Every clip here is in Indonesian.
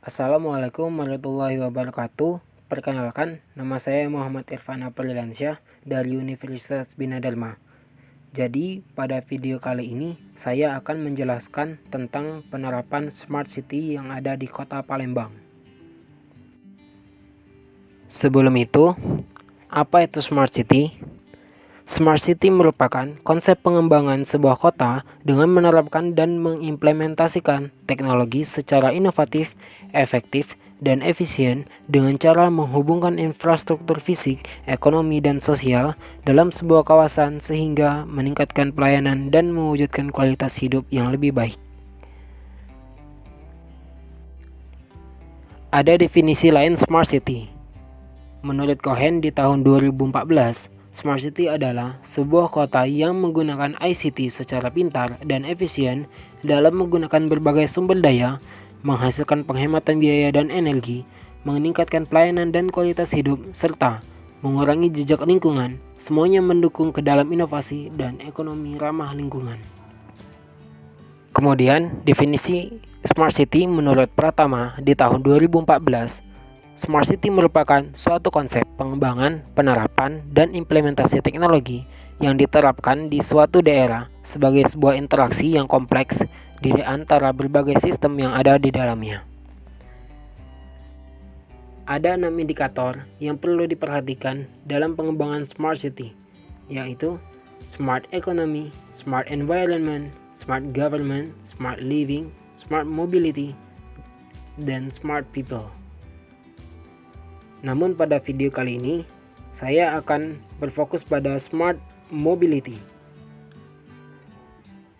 Assalamualaikum warahmatullahi wabarakatuh. Perkenalkan, nama saya Muhammad Irfan Apriliansyah dari Universitas Bina Dharma. Jadi, pada video kali ini saya akan menjelaskan tentang penerapan Smart City yang ada di Kota Palembang. Sebelum itu, apa itu Smart City? Smart City merupakan konsep pengembangan sebuah kota dengan menerapkan dan mengimplementasikan teknologi secara inovatif, efektif, dan efisien dengan cara menghubungkan infrastruktur fisik, ekonomi, dan sosial dalam sebuah kawasan sehingga meningkatkan pelayanan dan mewujudkan kualitas hidup yang lebih baik. Ada definisi lain Smart City. Menurut Cohen di tahun 2014, Smart City adalah sebuah kota yang menggunakan ICT secara pintar dan efisien dalam menggunakan berbagai sumber daya, menghasilkan penghematan biaya dan energi, meningkatkan pelayanan dan kualitas hidup, serta mengurangi jejak lingkungan, semuanya mendukung ke dalam inovasi dan ekonomi ramah lingkungan. Kemudian, definisi Smart City menurut Pratama di tahun 2014, Smart City merupakan suatu konsep pengembangan, penerapan, dan implementasi teknologi yang diterapkan di suatu daerah sebagai sebuah interaksi yang kompleks di antara berbagai sistem yang ada di dalamnya. Ada 6 indikator yang perlu diperhatikan dalam pengembangan Smart City, yaitu Smart Economy, Smart Environment, Smart Government, Smart Living, Smart Mobility, dan Smart People. Namun pada video kali ini, saya akan berfokus pada Smart Mobility.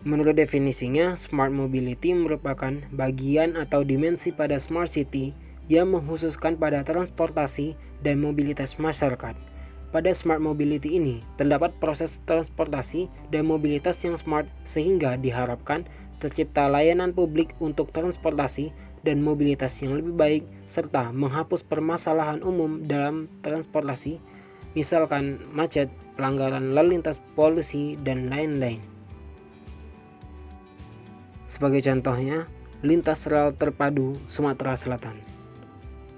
Menurut definisinya, Smart Mobility merupakan bagian atau dimensi pada Smart City yang mengkhususkan pada transportasi dan mobilitas masyarakat. Pada Smart Mobility ini, terdapat proses transportasi dan mobilitas yang smart sehingga diharapkan tercipta layanan publik untuk transportasi dan mobilitas yang lebih baik, serta menghapus permasalahan umum dalam transportasi, misalkan macet, pelanggaran lalu lintas, polusi, dan lain-lain. Sebagai contohnya, lintas rel terpadu Sumatera Selatan,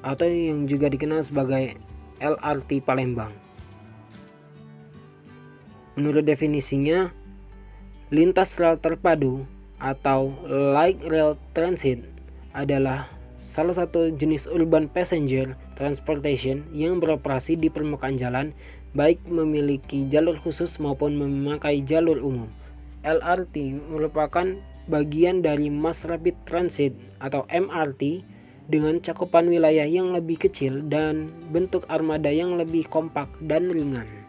atau yang juga dikenal sebagai LRT Palembang. Menurut definisinya, lintas rel terpadu atau light rail transit adalah salah satu jenis urban passenger transportation yang beroperasi di permukaan jalan, baik memiliki jalur khusus maupun memakai jalur umum. LRT merupakan bagian dari Mass Rapid Transit atau MRT dengan cakupan wilayah yang lebih kecil dan bentuk armada yang lebih kompak dan ringan.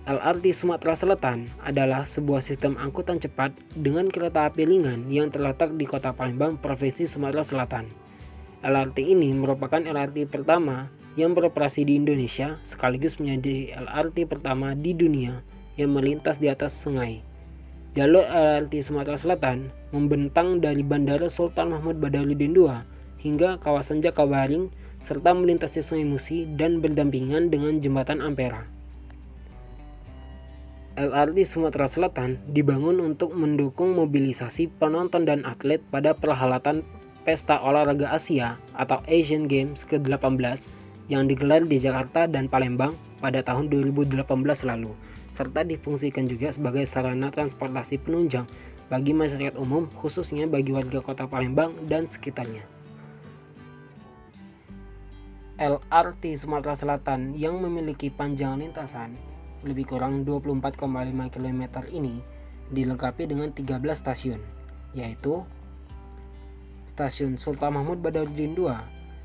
LRT Sumatera Selatan adalah sebuah sistem angkutan cepat dengan kereta api ringan yang terletak di Kota Palembang, Provinsi Sumatera Selatan. LRT ini merupakan LRT pertama yang beroperasi di Indonesia sekaligus menjadi LRT pertama di dunia yang melintas di atas sungai. Jalur LRT Sumatera Selatan membentang dari Bandara Sultan Mahmud Badarudin II hingga kawasan Jakabaring serta melintasi Sungai Musi dan berdampingan dengan Jembatan Ampera. LRT Sumatera Selatan dibangun untuk mendukung mobilisasi penonton dan atlet pada perhelatan Pesta Olahraga Asia atau Asian Games ke-18 yang digelar di Jakarta dan Palembang pada tahun 2018 lalu, serta difungsikan juga sebagai sarana transportasi penunjang bagi masyarakat umum, khususnya bagi warga Kota Palembang dan sekitarnya. LRT Sumatera Selatan yang memiliki panjang lintasan lebih kurang 24,5 km ini dilengkapi dengan 13 stasiun, yaitu Stasiun Sultan Mahmud Badarudin II,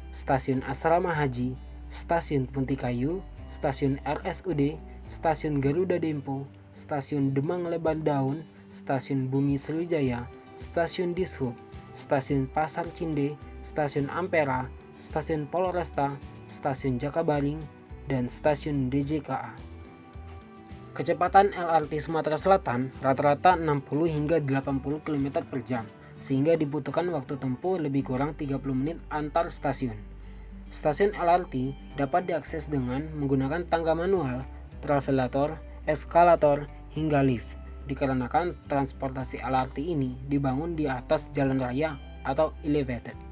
Stasiun Asrama Haji, Stasiun Puntikayu, Stasiun RSUD, Stasiun Garuda Dempo, Stasiun Demang Lebar Daun, Stasiun Bumi Sriwijaya, Stasiun Dishub, Stasiun Pasar Cinde, Stasiun Ampera, Stasiun Polresta, Stasiun Jakabaring, dan Stasiun DJKA. Kecepatan LRT Sumatera Selatan rata-rata 60 hingga 80 km per jam, sehingga dibutuhkan waktu tempuh lebih kurang 30 menit antar stasiun. Stasiun LRT dapat diakses dengan menggunakan tangga manual, travelator, eskalator, hingga lift, dikarenakan transportasi LRT ini dibangun di atas jalan raya atau elevated.